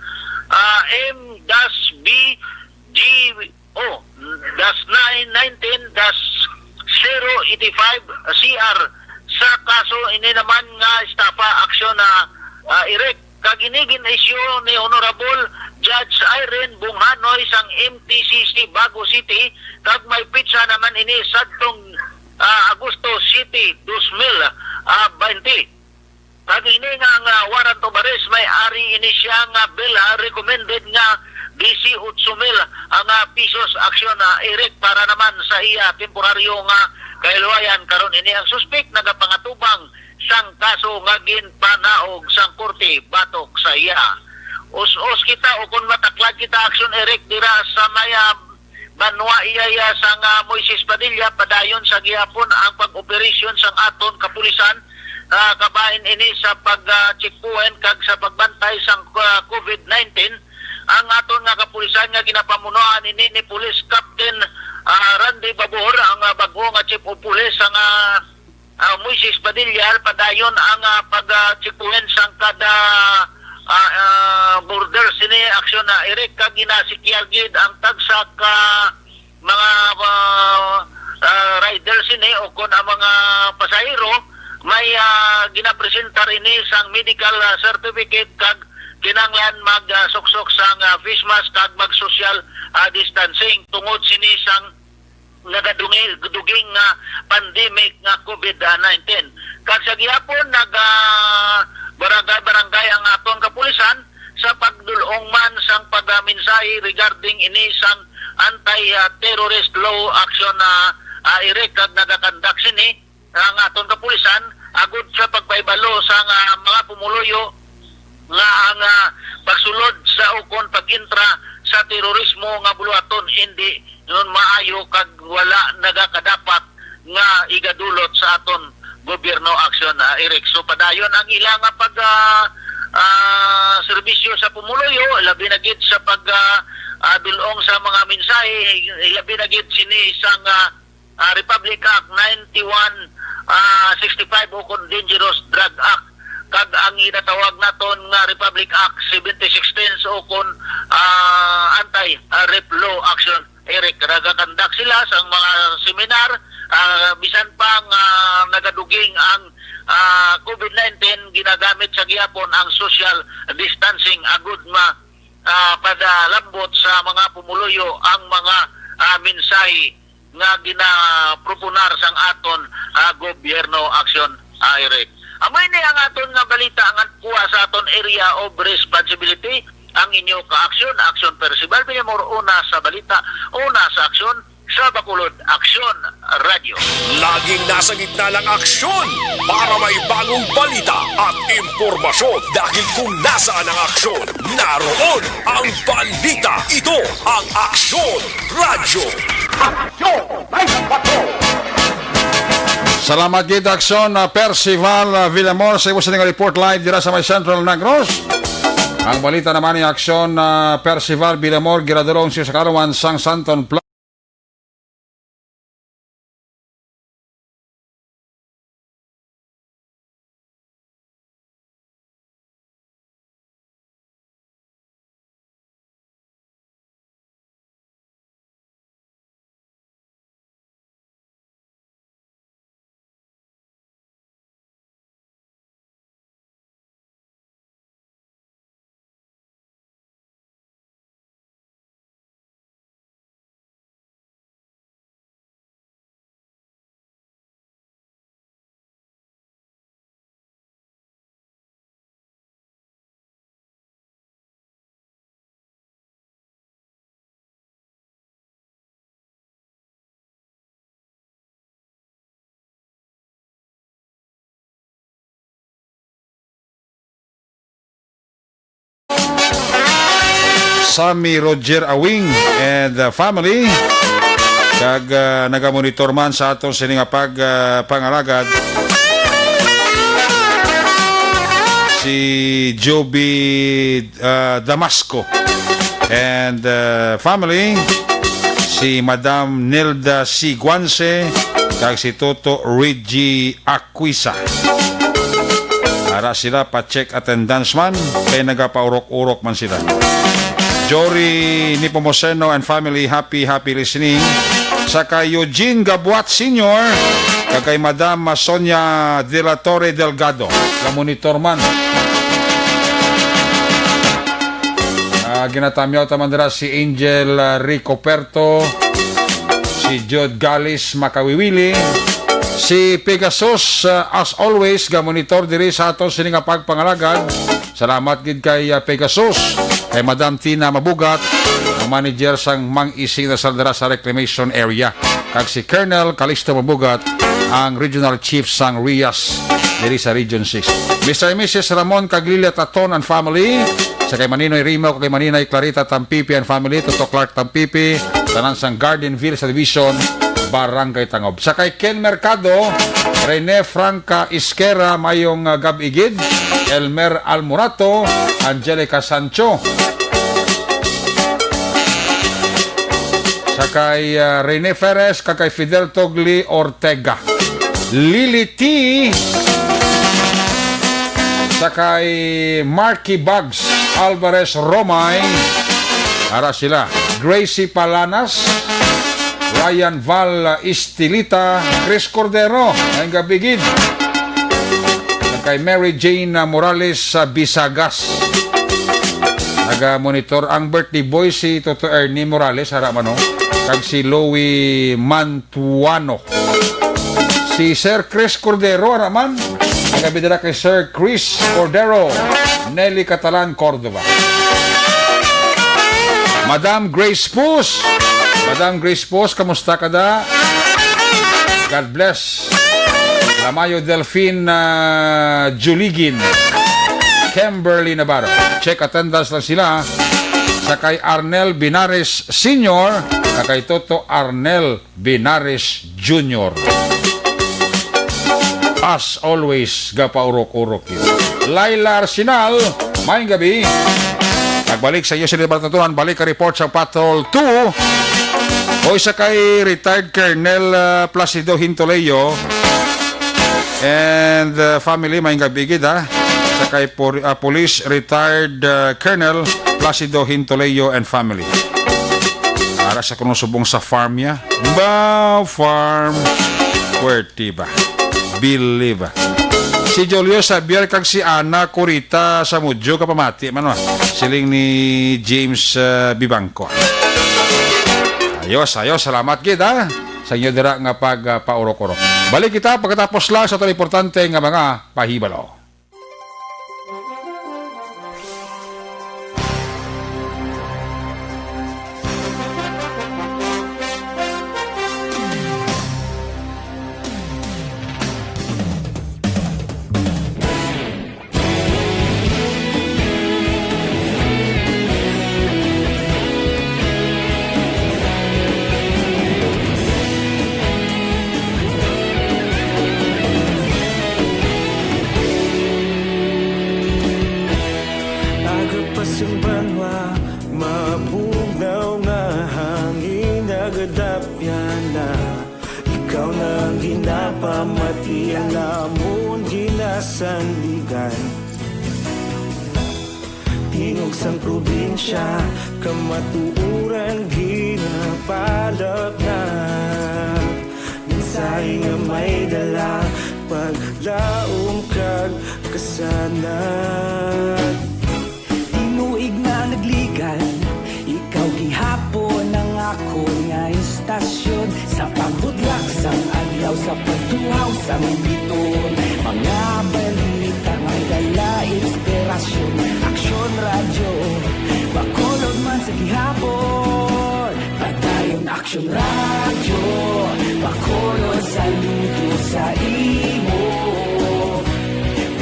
M-B-G-O-919-085 CR sa kaso ini naman nga estafa aksyon na Eric. Kaginigin isyu ni Honorable Judge Irene Bunghanoy sang MTCC Bago City, kag may pitsa naman ini sadtong Agosto City 2020. Kag ini nga warrant of arrest may ari ini siya nga bill recommended nga 18,000 ang pesos aksyon na Eric para naman sa iya temporaryo nga kailuwayan. Karon ini ang suspect nagapangatubang sang kaso nga ginpanaog sang korte batok sa iya. Us kita o kung mataklag kita aksyon Eric dira sa maya Banwa iyaya sang Moises Padilla padayon sa gihapon ang pag-operasyon sang aton kapulisan kabahin ini sa pag-checkpoint kag sa pagbantay sang COVID-19. Ang aton nga kapulisan nga ginapamunuan ini ni Police Captain Randy Babor, ang bago nga chief of police ang Moises Padilla padayon ang pag-checkpoint sang kada border sini aksyon na Eric kag ginasikyag gid ang tagsa ka mga riders sini o kon ang mga pasahero may ginapresentar ini sang medical certificate kag kinanglan mag-suksok sang face mask kag mag-social distancing tungod sini sang nagaduging nga pandemic nga COVID-19. Kag sa gihapon barangay ang aton kapulisan sa pagdulong man sang pagminsahe regarding ini sang anti-terrorist law action na Eric kag nagakandak sini ang aton kapulisan agud sa pagpaybalo sa mga pumuluyo nga ang pagsulod sa ukon pag-intra sa terorismo nga buluhaton hindi nun maayo kag wala nagakadapat nga igadulot sa aton gobyerno aksyon, Eric. So padayon ang ilang pag serbisyo sa pumuluyo, labi na gid sa pag dulong sa mga mensahe, labi na gid sini isang Republic Act 9165 o kon Dangerous Drug Act, kag ang inatawag naton nga Republic Act 7016 o kon anti-rape law action, Eric. Nagakandak sila sa mga seminar, bisan pang nagaduging ang COVID-19, ginagamit sa gihapon ang social distancing agud padalambot sa mga pumuluyo ang mga mensahe nga ginaproponar sang aton gobyerno aksyon, Eric. Amoy ni ang aton nga balita nga kuha sa aton area of responsibility, ang inyo ka-aksyon, Aksyon Percival Villamor, una sa balita, una sa aksyon, sa Bacolod Aksyon Radio. Laging nasa gitna ng aksyon para may bagong balita at impormasyon, dahil kung nasaan ang aksyon, naroon ang balita. Ito ang Aksyon Radio. Aksyon! Night Patrol! Salamat gid Aksyon Percival Villamor sa imo sa report live dira sa may Central Negros. Ang balita naman ni Aksyon Percival Villamor giradulong siya sa Karawan sang Santon Plaza. Sammy Roger Awing and family kag nagamonitor man sa aton sini nga pangalagad si Joby Damasco and family, si Madam Nilda C. Guanse kag si Toto Reggie Aquisa. Ara sila pa-check attendance man kay nagapaurok-urok man sila. Jory Nipomoseno and family, happy listening. Sa kay Eugene Gabuat Sr. kay Madam Sonia de la Torre Delgado, ka-monitor man. Ginatamyaw taman dira si Angel Ricoperto, si Jod Galis Makawiwili, si Pegasus as always ga-monitor diri sa aton sini nga pagpangalagad. Salamat gid kay Pegasus. Kay Madam Tina Mabugat, ang manager sang Mang Ising na saldara sa reclamation area. Kag si Colonel Calixto Mabugat, ang regional chief sang Rias diri sa Region 6. Mr. and Mrs. Ramon Caglilia Taton and family, sa kay Maninoy Rimo, kay Maninay Clarita Tampipi and family, Toto Clark Tampipi, tanan sang Gardenville sa Division, Barangay Tangob. Sa kay Ken Mercado, Rene Franca Isquera, mayong Gabigid, Elmer Almorato, Angelica Sancho. Sa kay Rene Ferres, kay Fidel Togli Ortega, Lily T. Sa kay Marky Bugs Alvarez Romay, ara sila Gracie Palanas, Ryan Val Istilita, Chris Cordero, ang Gabigid. Kay Mary Jane Morales Bisagas, naga-monitor ang birthday boy si Toto Ernie Morales, harap ano, kag si Louie Mantuano, si Sir Chris Cordero, harap man, nagabidala kay Sir Chris Cordero, Nelly Catalan Cordova. Madam Grace Pus, kamusta ka da? God bless. Lamayo Delphine Juligin, Kimberly Navarro. Check attendance lang sila. Sa sa kay Arnel Binares Sr. sa kay Toto Arnel Binares Jr. As always, gapaurok-urok yun. Laila Arsenal, may gabi. Nagbalik sa iyo sa Libertaturan, balik ka report sa Patrol 2. O isa kay retired Colonel Placido Hintoleyo and family, may gabi gid ha. Sa kay Police retired Colonel Placido Hintoleyo and family. Para sa kunusubong sa farm niya. Ba farm Puerti ba? Believe. Si Julio Xavier kag si Ana Corita sa Mudyo kapamati man siling ni James Bibangco. Ayos, salamat gid ha sa inyo dira nga pagpaurok-urok. Balik kita pagkatapos lang sa importante nga mga pahibalo. Tingog sang probinsya, kamatuuran ginapalap na. Minsay nga may dala, paglaom kag kasanat. Tinuig na nagligan, ikaw gihapon ang ako nga istasyon. Sa pagbudlak sang adlaw, sa pagtuhaw sang biton. Mga balita may dala inspirasyon. Aksyon radyo, bakolod man sa gihapon. Padayon aksyon radyo, bakolod sa luto sa imo.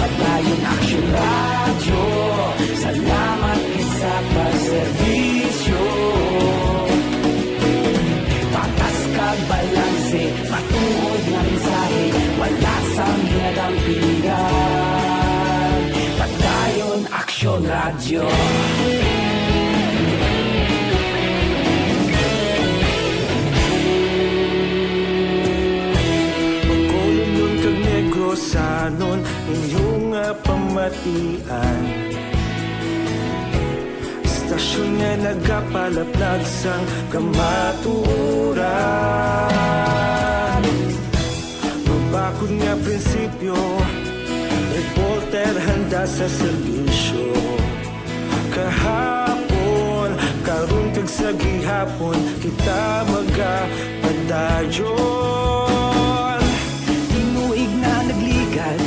Padayon aksyon radyo, salamat sa pagserbisyo. Patas kag balanse, matuod nga mensahe, wala sang ginadang pilihan. Padayon aksyon radyo. Pagkulong nun kag negrosanon, inyong pamatian. Stasyon nga nagapalaplag sang kamaturan. Mabakod nga prinsipyo, reporter handa sa serbisyo. Kahapon, karun kag sa gihapon, kita magapadayon. Tinuig na nagligan,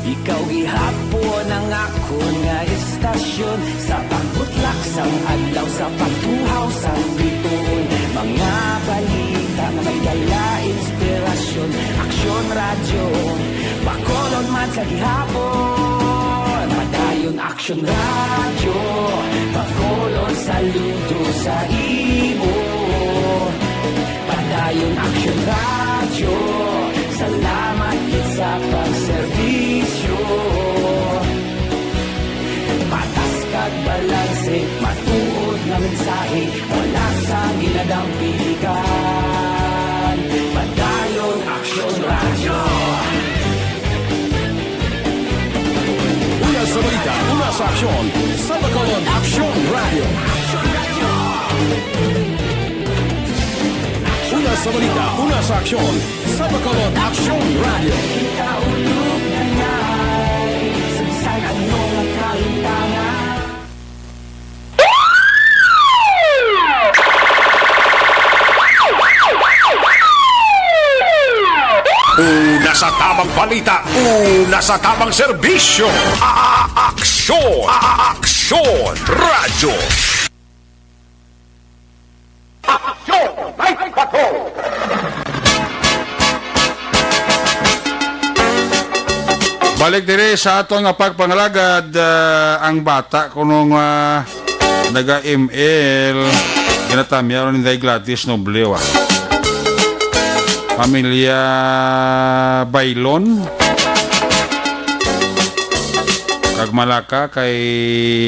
ikaw gihapon ang ako nga istasyon. Sa pagbutlak sang adlaw, sa pagtuhaw sang biton. Mga balita na may dala inspirasyon. Aksyon radyo, bakolon man sa gihapon. Padayon aksyon radyo, bakolon saludo sa imo. Padayon aksyon radyo, salamat kit sa pagserbisyo. Patas kag balanse, matuod nga mensahe, wala sa ginadang pilihan. Padayon aksyon radyo. Una sa balita, una sa aksyon, sa Bacolod Aksyon Radio. Una sa balita, una sa aksyon, sa Bacolod Aksyon Radio. Kita ulog na ngay, sagsay ang mga kalintangan. Una sa tamang balita, una sa tamang serbisyo. Aksyon! Aksyon! Radyo! Aksyon! Night Patrol! Balik diri sa aton nga pagpangalagad ang bata kunong Naga-ML. Ginatamyaron ni Gladys Nobleo. Pamilya Bailon. Kag Malaka kay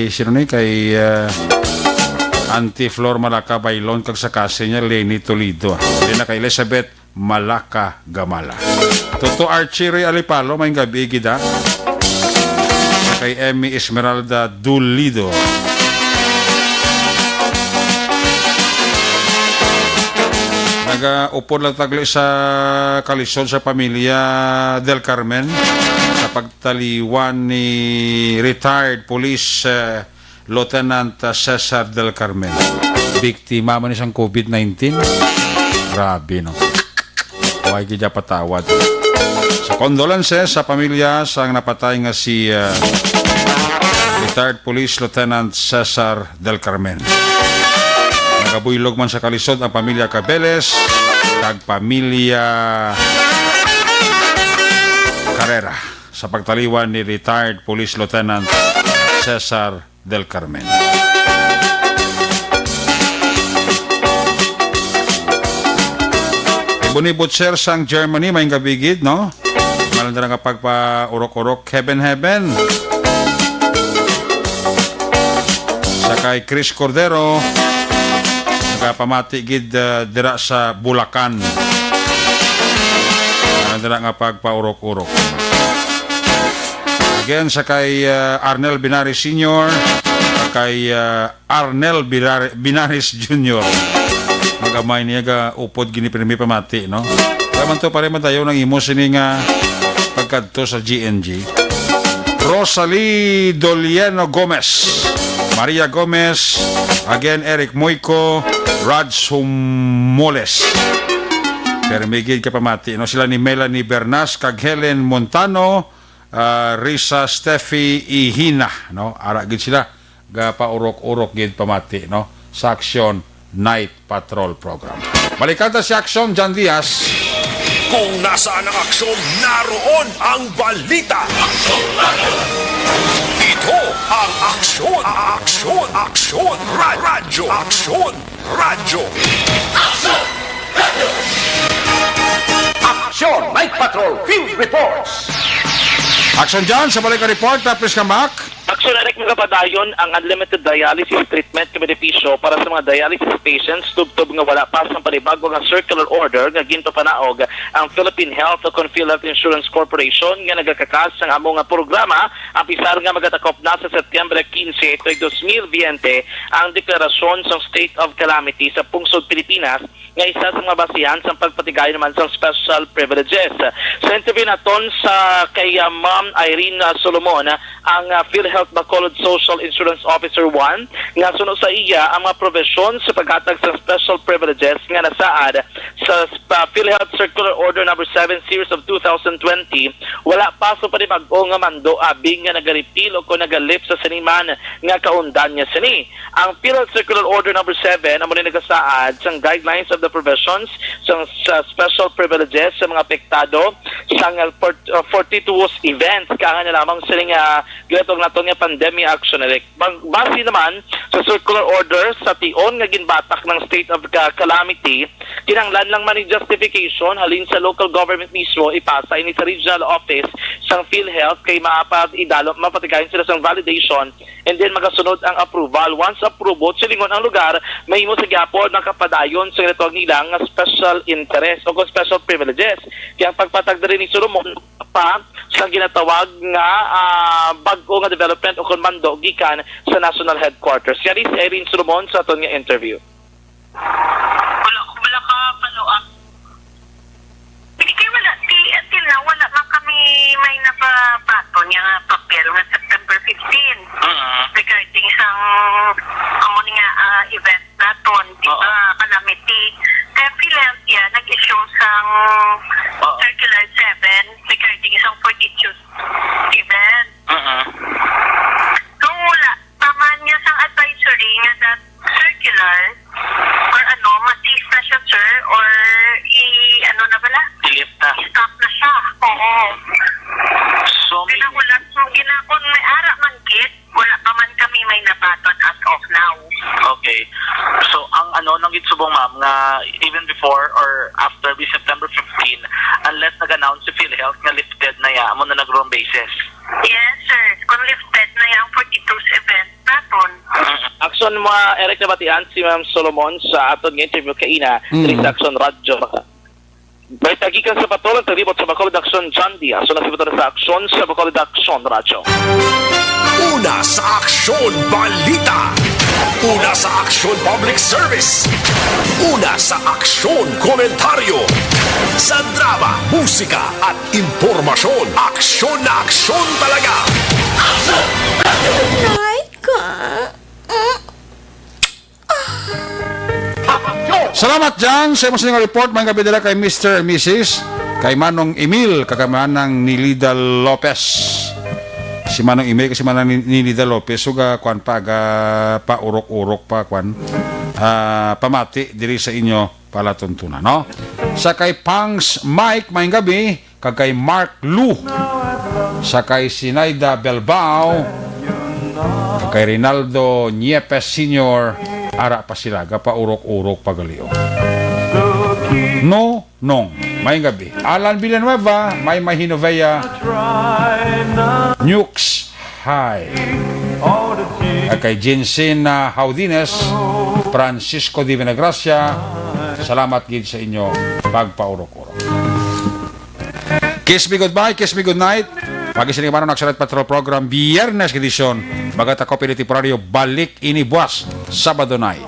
sino ni kay Auntie Flor Malaka Bailon kag sa kasi niya Lenny Toledo. Di na kay Elizabeth Malaka Gamala. Toto Archie Ray Alipalo may gabi gida. Kay Emmy Esmeralda Dulido. Nag-upod lang tagli sa kalisod sa pamilya Del Carmen sa pagtaliwan ni retired police Lieutenant Cesar Del Carmen. Biktima man isang COVID-19. Grabe, no? Huwag kaya patawad. Sa condolences sa pamilya sang napatay nga si retired police Lieutenant Cesar Del Carmen. Nagabuylog man sa kalisod ang pamilya Cabeles kag pamilya Carrera sa pagtaliwan ni retired police Lieutenant Cesar Del Carmen. Ibunibot sir sang Germany may gabigid, no? Malandra nga pagpa-urok-urok heaven. Sa kay Chris Cordero nagapamati gid dira sa Bulacan. Malandra nga pagpa-urok-urok. Again sa kay Arnel Binaris Sr. Kay Arnel Binaris Jr. Magamay niya ga upod gini pirmi pamati, no? Kaman to pare madayo ng imo sini nga pagkadto sa GNG. Rosalie Dolieno Gomez, Maria Gomez, again Eric Moico, Raj Sumoles. Permigid ka pamati, no? Sila ni Melanie Bernas, kag Helen Montano, Risa Steffi Ihina, no? Ara gid sila ga paurok-urok gid pamati, no? Sa Action Night Patrol Program. Balikan ta si Action Jan Diaz. Kung nasaan ang aksyon, naroon ang balita. Ito ang aksyon, radyo. Action Night Patrol Field Reports. Action Jan, sa balikan report, tapos ka back. Action Eric mga padayon ang unlimited dialysis treatment na benepisyo para sa mga dialysis patients tubtob nga wala pa sa panibago nga circular order nga ginpapanaog ang Philippine Health o Philippine Health Insurance Corporation nga nagakakas ng amo nga programa ang pisar nga magatakop na sa Setyembre 15, 2020 ang deklarasyon sa State of Calamity sa pungsod Pilipinas nga isa sa mga basihan sa pagpatigay naman sa special privileges. Sa interview naton sa kay Ma'am Irene Solomon ang PhilHealth Bacolod Social Insurance Officer 1 nga sunod sa iya ang mga provision sa paghatag sa special privileges nga nasaad sa PhilHealth Circular Order number 7 Series of 2020 wala pa sa panibag-o nga mando abing nga nagaripil o kung nagalip sa siniman nga kaundan niya sini. Ang PhilHealth Circular Order number 7 ang muna nagasaad sa guidelines of the provisions sa special privileges sa mga apektado sa fortuitous events kaya na lamang sila nga ginatong naton nga pandemia action. Base naman sa circular order sa tion nga ginbatak ng state of calamity kinanglan lang man justification halin sa local government mismo ipasa ini sa regional office sang PhilHealth kay mapatigayon sila sang validation and then magasunod ang approval. Once approved silingon ang lugar mahimo sa gyapon nakapadayon sa ginatawag nila nga special interest o special privileges kaya ang pagpatag na rin ni Solomon pa sa ginatawag nga bago nga development o konmando gikan sa national headquarters. Yan is Erin Solomon sa aton nga interview. Wala ka follow-up. Hindi wala. Wala man kami may napapato niya nga papel nga September 15 regarding sa nga event naton, di ba, calamity. Kaya Philadelphia nag-issue sang Circular 7 regarding isang fortuitous event. So wala. Taman niya sang advisory nga that circular or matis na siya, sir, or na bala? Stop na siya. Oo. So, nang gitsubong ma'am nga even before or after the September 15 unless nag-announce si PhilHealth nga lifted na ya amo na nag-room basis. Yes, sir. Kung lifted na yung 42's event naton. Action mga Eric nabatian si Ma'am Solomon sa aton nga interview kaina diri sa Action Radio. May tagikan sa patuloy taribot sa Bacolod Action John Diaz. So nasibot na sa Action sa Bacolod Action Radio. Una sa Aksyon Balita. Una sa Aksyon Public Service. Una sa Aksyon Komentaryo. Sa drama, musika at impormasyon. Aksyon na aksyon talaga. Salamat dyan sa imong report. May gabi dala kay Mr. and Mrs. Kay Manong Emil, kagamanang Nilida Lopez. Si Manong Emil kasi Manong Nilida Lopez. Suga, kwan pa, paurok-urok pa, kwan. Pamati, diri sa inyo, palatuntunan, no? Sa kay Pangs Mike, may gabi, kay Mark Lu. Sa kay Sinaida Belbao, kay Rinaldo Niepes Sr., ara pa sila, paurok-urok pagalio. No, nong, may gabi. Alan Villanueva, may Mahinovea, Nukes High. Kay Jensen Haudines, Francisco Di Venegracia, salamat gid sa inyo, pagpaurok-urok. Kiss me goodbye, kiss me good night. Pag-isinig man ang Action Night Patrol Program, Biyernes edisyon, bagat ako pinitiporaryo, balik ini buwas, Sabado night.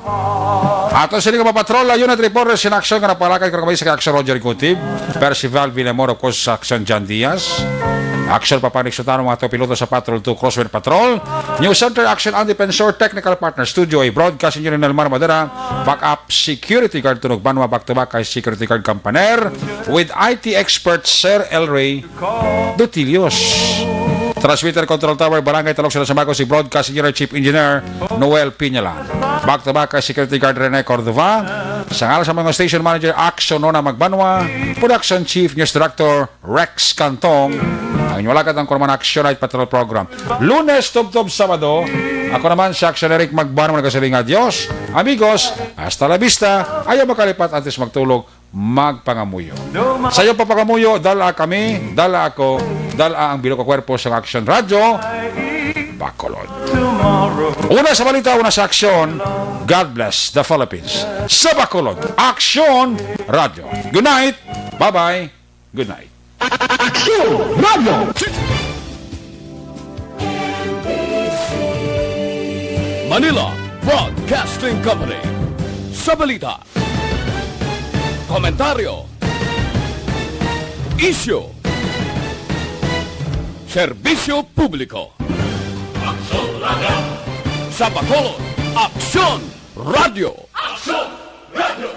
Ato sila ka patrol, yun at reporters in action, ka napalakay ka kamay sa Action Roger Incutib, Percival Villamor, of course, sa Action John Diaz, Action Papanik Sutano, mga to piloto sa Patrol 2 Crosswind Patrol, News Center Action Andy Pensor, Technical Partner Studio, a Broadcast Engineer Nelmar Madera, Backup Security Guard Tunog Banwa, back-to-back kay Security Guard Campaner, with IT expert Sir El Rey Dutilios. Transmitter Control Tower, Barangay Talok sila sa Mago, si Broadcast Engineer Chief Engineer Noel Piñalan. Back-to-back kay Security Guard Rene Cordova. Sa ngalan sa mga Station Manager Action Nona Magbanwa, Production Chief News Director Rex Cantong. Ang inyong ang Kurman Action Night Patrol Program. Lunes, Tub-Tub, Sabado. Ako naman si Action Eric Magbanwa, nagkasaling adios. Amigos, hasta la vista. Ayaw makalipat antes magtulog, magpangamuyo. Sa iyo papangamuyo, dala kami, dala ako, dala ang bilog kwerpo sa Action Radio Bacolod. Una sa balita, una sa aksyon. God bless the Philippines. Sa Bacolod, Action Radio. Good night. Bye-bye. Good night. Action Radio! Manila Broadcasting Company. Sa balita, komentaryo, isyu, serbisyo publiko. Aksyon Radio. Sa Bacolod, Aksyon Radio. Aksyon Radio.